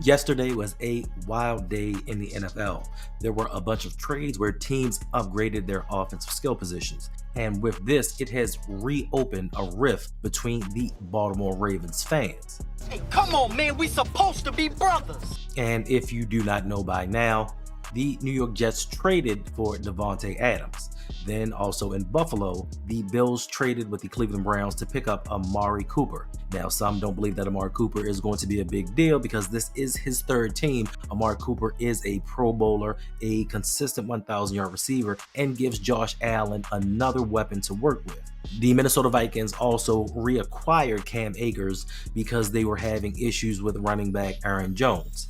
Yesterday was a wild day in the NFL. There were a bunch of trades where teams upgraded their offensive skill positions. And with this, it has reopened a rift between the Baltimore Ravens fans. Hey, come on, man, we supposed to be brothers. And if you do not know by now, the New York Jets traded for Davante Adams. Then also in Buffalo, the Bills traded with the Cleveland Browns to pick up Amari Cooper. Now, some don't believe that Amari Cooper is going to be a big deal because this is his third team. Amari Cooper is a Pro Bowler, a consistent 1,000-yard receiver, and gives Josh Allen another weapon to work with. The Minnesota Vikings also reacquired Cam Akers because they were having issues with running back Aaron Jones.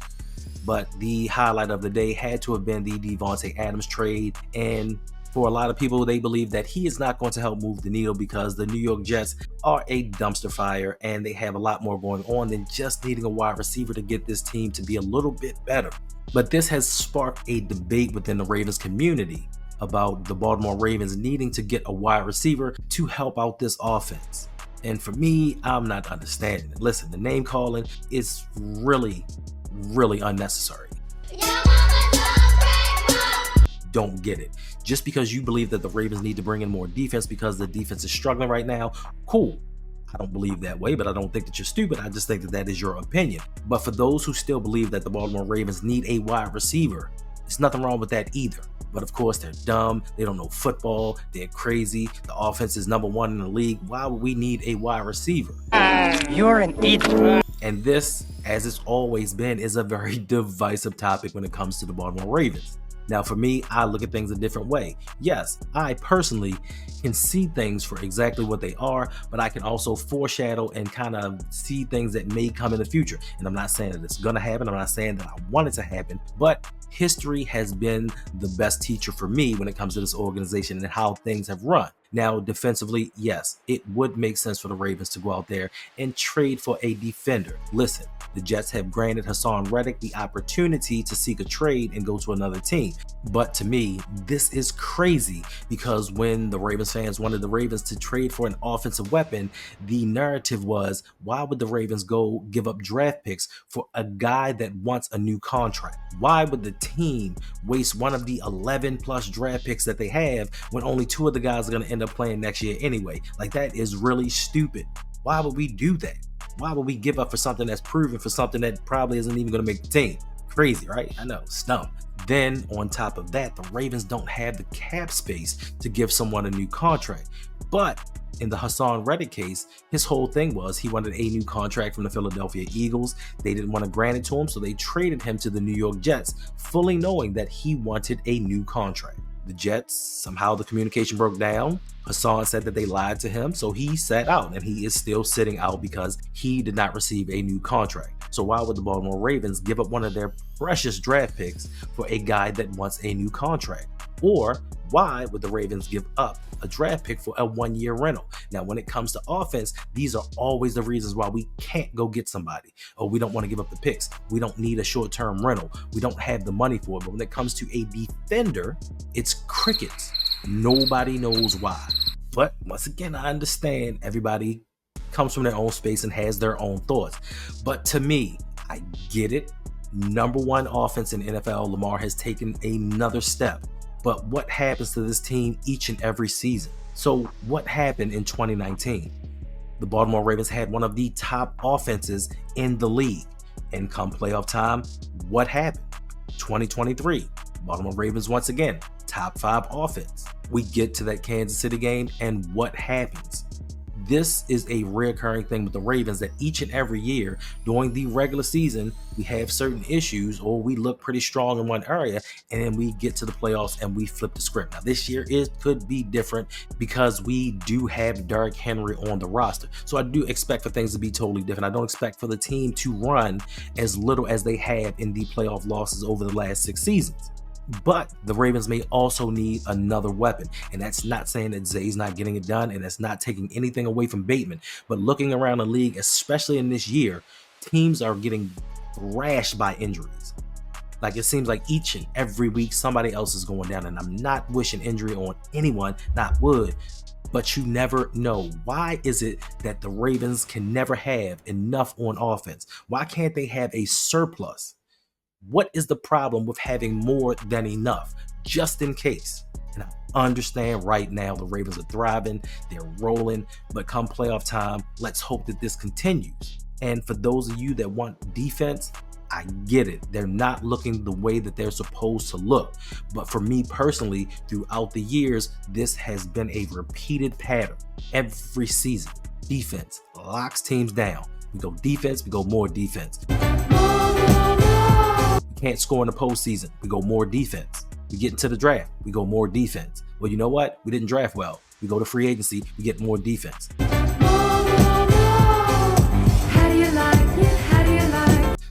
But the highlight of the day had to have been the Davante Adams trade. And for a lot of people, they believe that he is not going to help move the needle because the New York Jets are a dumpster fire and they have a lot more going on than just needing a wide receiver to get this team to be a little bit better. But this has sparked a debate within the Ravens community about the Baltimore Ravens needing to get a wide receiver to help out this offense. And for me, I'm not understanding it. Listen, the name calling is really unnecessary. Don't get it. Just because you believe that the Ravens need to bring in more defense because the defense is struggling right now, cool. I don't believe that way, but I don't think that you're stupid. I just think that that is your opinion. But for those who still believe that the Baltimore Ravens need a wide receiver, there's nothing wrong with that either. But of course, they're dumb. They don't know football. They're crazy. The offense is number one in the league. Why would we need a wide receiver? You're an idiot. And this, as it's always been, is a very divisive topic when it comes to the Baltimore Ravens. Now, for me, I look at things a different way. Yes, I personally can see things for exactly what they are, but I can also foreshadow and kind of see things that may come in the future. And I'm not saying that it's going to happen. I'm not saying that I want it to happen, but history has been the best teacher for me when it comes to this organization and how things have run. Now, defensively, yes, it would make sense for the Ravens to go out there and trade for a defender. Listen, the Jets have granted Hassan Reddick the opportunity to seek a trade and go to another team. But to me, this is crazy because when the Ravens fans wanted the Ravens to trade for an offensive weapon, the narrative was, why would the Ravens go give up draft picks for a guy that wants a new contract? Why would the team waste one of the 11 plus draft picks that they have when only two of the guys are going to end up playing next year anyway? Like, that is really stupid. Why would we do that? Why would we give up for something that's proven for something that probably isn't even going to make the team? Crazy, right? I know, it's dumb. Then on top of that, the Ravens don't have the cap space to give someone a new contract. But in the Hassan Reddick case, his whole thing was he wanted a new contract from the Philadelphia Eagles. They didn't want to grant it to him, so they traded him to the New York Jets, fully knowing that he wanted a new contract. The Jets, somehow the communication broke down. Hassan said that they lied to him, so he sat out, and he is still sitting out because he did not receive a new contract. So why would the Baltimore Ravens give up one of their precious draft picks for a guy that wants a new contract? Or why would the Ravens give up a draft pick for a one-year rental? Now, when it comes to offense, these are always the reasons why we can't go get somebody. Or we don't want to give up the picks. We don't need a short-term rental. We don't have the money for it. But when it comes to a defender, it's crickets. Nobody knows why. But once again, I understand everybody comes from their own space and has their own thoughts. But to me, I get it. Number one offense in NFL, Lamar has taken another step. But what happens to this team each and every season? So what happened in 2019? The Baltimore Ravens had one of the top offenses in the league. And come playoff time, what happened? 2023, Baltimore Ravens once again, top 5 offense. We get to that Kansas City game, and what happens? This is a recurring thing with the Ravens that each and every year during the regular season, we have certain issues or we look pretty strong in one area and then we get to the playoffs and we flip the script. Now, this year it could be different because we do have Derrick Henry on the roster. So I do expect for things to be totally different. I don't expect for the team to run as little as they have in the playoff losses over the last 6 seasons. But the Ravens may also need another weapon. And that's not saying that Zay's not getting it done, and that's not taking anything away from Bateman. But looking around the league, especially in this year, teams are getting thrashed by injuries. Like, it seems like each and every week somebody else is going down, and I'm not wishing injury on anyone, not would, but you never know. Why is it that the Ravens can never have enough on offense? Why can't they have a surplus? What is the problem with having more than enough, just in case? And I understand right now the Ravens are thriving, they're rolling, but come playoff time, let's hope that this continues. And for those of you that want defense, I get it. They're not looking the way that they're supposed to look. But for me personally, throughout the years, this has been a repeated pattern every season. Defense locks teams down. We go defense, we go more defense. We can't score in the postseason. We go more defense. We get into the draft. We go more defense. Well, you know what? We didn't draft well. We go to free agency. We get more defense.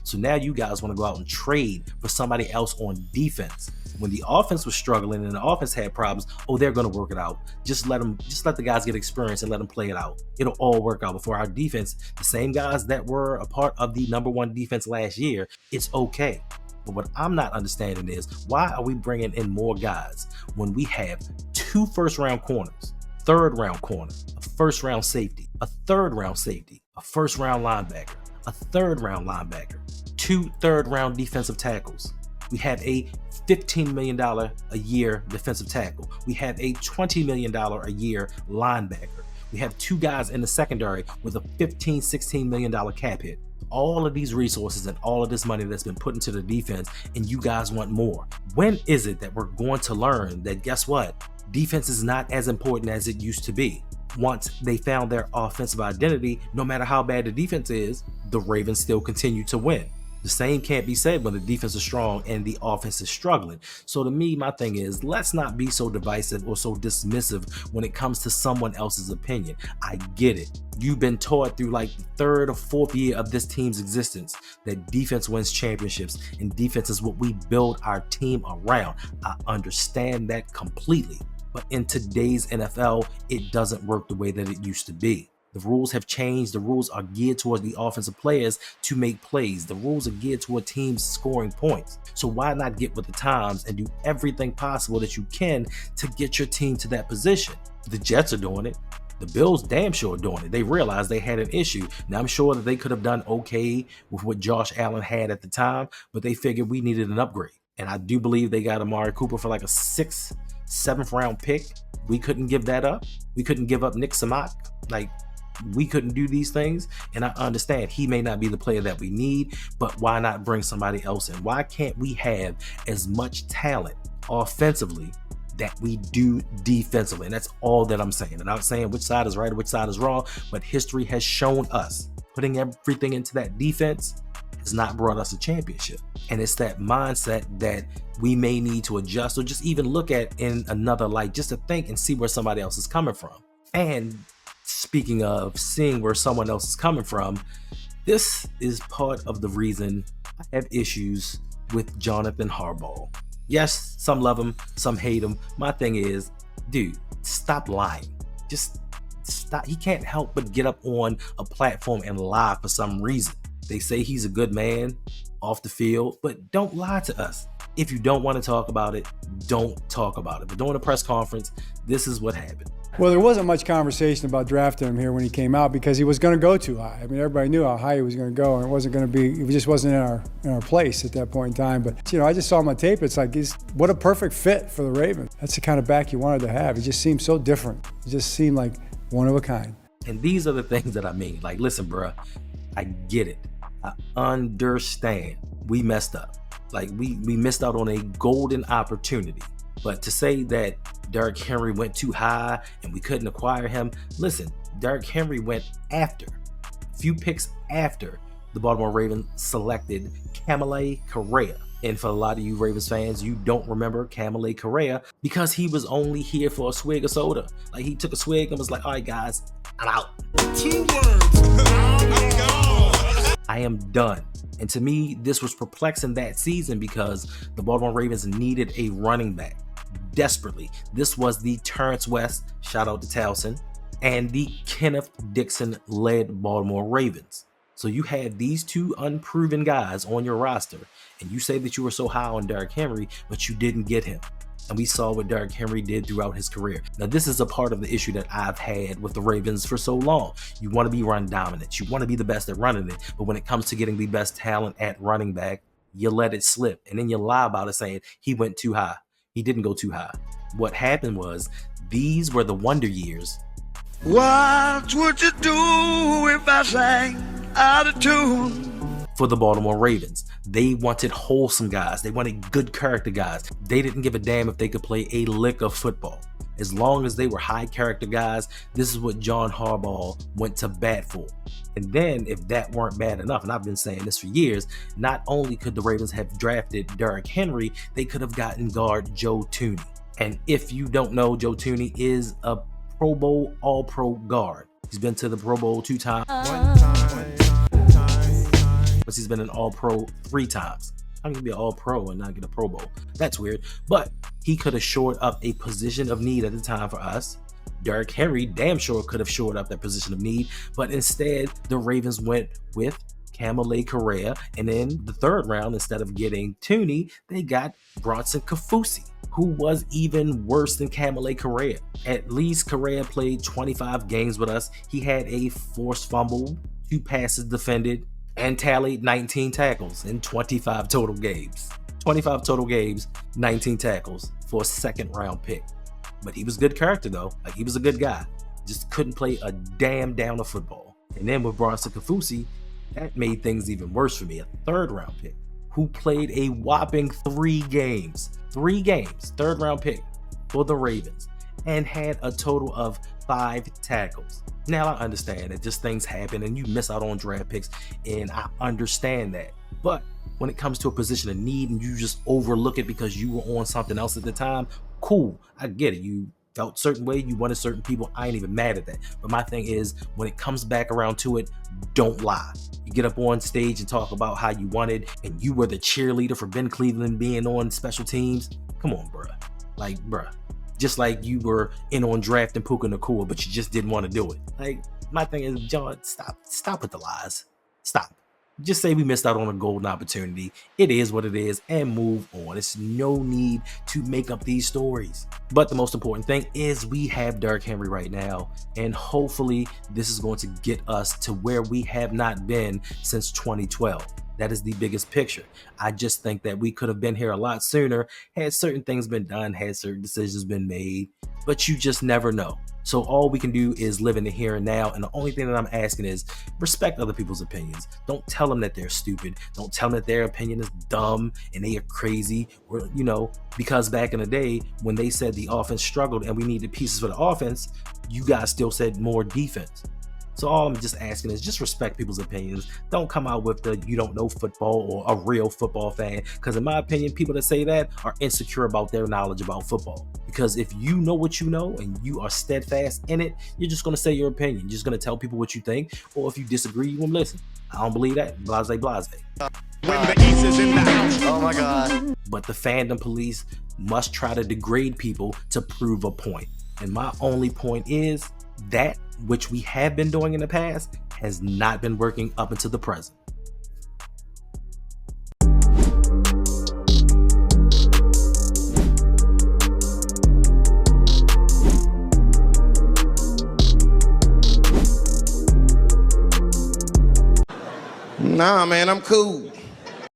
So now you guys want to go out and trade for somebody else on defense. When the offense was struggling and the offense had problems, oh, they're going to work it out. Just let the guys get experience and let them play it out. It'll all work out. Before our defense, the same guys that were a part of the #1 defense last year, it's okay. But what I'm not understanding is, why are we bringing in more guys when we have 2 first-round corners, 3rd-round corner, a 1st-round safety, a 3rd-round safety, a 1st-round linebacker, a 3rd-round linebacker, 2 3rd-round defensive tackles. We have a $15 million a year defensive tackle. We have a $20 million a year linebacker. We have 2 guys in the secondary with a $15, $16 million cap hit. All of these resources and all of this money that's been put into the defense, and you guys want more. When is it that we're going to learn that, guess what? Defense is not as important as it used to be. Once they found their offensive identity, no matter how bad the defense is, the Ravens still continue to win. The same can't be said when the defense is strong and the offense is struggling. So to me, my thing is, let's not be so divisive or so dismissive when it comes to someone else's opinion. I get it. You've been taught through like the 3rd or 4th year of this team's existence that defense wins championships, and defense is what we build our team around. I understand that completely. But in today's NFL, it doesn't work the way that it used to be. The rules have changed. The rules are geared towards the offensive players to make plays. The rules are geared toward teams scoring points. So why not get with the times and do everything possible that you can to get your team to that position? The Jets are doing it. The Bills damn sure are doing it. They realized they had an issue. Now I'm sure that they could have done okay with what Josh Allen had at the time, but they figured we needed an upgrade. And I do believe they got Amari Cooper for like a 6th, 7th round pick. We couldn't give that up. We couldn't give up Nick Samak. We couldn't do these things, and I understand he may not be the player that we need, but why not bring somebody else in? Why can't we have as much talent offensively that we do defensively? And that's all that I'm saying. And I'm not saying which side is right or which side is wrong, but history has shown us putting everything into that defense has not brought us a championship. And it's that mindset that we may need to adjust or just even look at in another light, just to think and see where somebody else is coming from. And speaking of seeing where someone else is coming from, this is part of the reason I have issues with Jonathan Harbaugh. Yes, some love him, some hate him. My thing is, dude, stop lying. Just stop. He can't help but get up on a platform and lie for some reason. They say he's a good man off the field, but don't lie to us. If you don't want to talk about it, don't talk about it. But during the press conference, this is what happened. Well, there wasn't much conversation about drafting him here when he came out because he was going to go too high. I mean, everybody knew how high he was going to go, and it wasn't going to be. It just wasn't in our place at that point in time. But I just saw him on tape. It's like what a perfect fit for the Ravens. That's the kind of back you wanted to have. He just seemed so different. He just seemed like one of a kind. And these are the things that I mean. Like, listen, bro, I get it. I understand. We messed up. Like, we missed out on a golden opportunity. But to say that Derrick Henry went too high and we couldn't acquire him, listen, Derrick Henry went after, a few picks after the Baltimore Ravens selected Kamalei Correa. And for a lot of you Ravens fans, you don't remember Kamalei Correa because he was only here for a swig of soda. Like, he took a swig and was like, all right, guys, I'm out. 2 words. I'm gone. I am done. And to me, this was perplexing that season because the Baltimore Ravens needed a running back desperately. This was the Terrence West, shout out to Towson, and the Kenneth Dixon led Baltimore Ravens. So you had these two unproven guys on your roster, and you say that you were so high on Derrick Henry, but you didn't get him. And we saw what Derrick Henry did throughout his career. Now, this is a part of the issue that I've had with the Ravens for so long. You want to be run dominant. You want to be the best at running it. But when it comes to getting the best talent at running back, you let it slip. And then you lie about it saying he went too high. He didn't go too high. What happened was these were the wonder years. What would you do if I sang out of tune? For the Baltimore Ravens, they wanted wholesome guys. They wanted good character guys. They didn't give a damn if they could play a lick of football. As long as they were high character guys, this is what John Harbaugh went to bat for. And then if that weren't bad enough, and I've been saying this for years, not only could the Ravens have drafted Derrick Henry, they could have gotten guard Joe Thuney. And if you don't know, Joe Thuney is a Pro Bowl All-Pro guard. He's been to the Pro Bowl 2 times. But he's been an All-Pro 3 times. How can you be an All-Pro and not get a Pro Bowl? That's weird. But he could have shored up a position of need at the time for us. Derrick Henry damn sure could have shored up that position of need. But instead, the Ravens went with Kamale Correa. And in the third round, instead of getting Thuney, they got Bronson Kaufusi, who was even worse than Kamale Correa. At least Correa played 25 games with us. He had a forced fumble, 2 passes defended, and tallied 19 tackles in 25 total games. 25 total games, 19 tackles for a second round pick. But he was good character though. Like, he was a good guy. Just couldn't play a damn down of football. And then with Bronson Kaufusi, that made things even worse for me. A third round pick who played a whopping 3 games. 3 games, third round pick for the Ravens, and had a total of 5 tackles. Now, I understand that just things happen and you miss out on draft picks, and I understand that. But when it comes to a position of need and you just overlook it because you were on something else at the time, cool, I get it. You felt certain way, you wanted certain people, I ain't even mad at that. But my thing is, when it comes back around to it, don't lie. You get up on stage and talk about how you wanted and you were the cheerleader for Ben Cleveland being on special teams. Come on, bruh. Like, bruh. Just like you were in on drafting Puka Nacua, but you just didn't want to do it. Like, my thing is, John, stop with the lies. Stop. Just say we missed out on a golden opportunity. It is what it is, and move on. It's no need to make up these stories. But the most important thing is we have Derrick Henry right now, and hopefully this is going to get us to where we have not been since 2012. That is the biggest picture. I just think that we could have been here a lot sooner had certain things been done, had certain decisions been made, but you just never know. So all we can do is live in the here and now. And the only thing that I'm asking is respect other people's opinions. Don't tell them that they're stupid. Don't tell them that their opinion is dumb and they are crazy. Or, because back in the day when they said the offense struggled and we needed pieces for the offense, you guys still said more defense. So all I'm just asking is just respect people's opinions. Don't come out with the you don't know football or a real football fan. Because in my opinion, people that say that are insecure about their knowledge about football. Because if you know what you know and you are steadfast in it, you're just going to say your opinion. You're just going to tell people what you think. Or if you disagree, you won't listen. I don't believe that. Blase, blase. When the East is in the house. Oh my God. But the fandom police must try to degrade people to prove a point. And my only point is that which we have been doing in the past has not been working up until the present. Nah, man, I'm cool.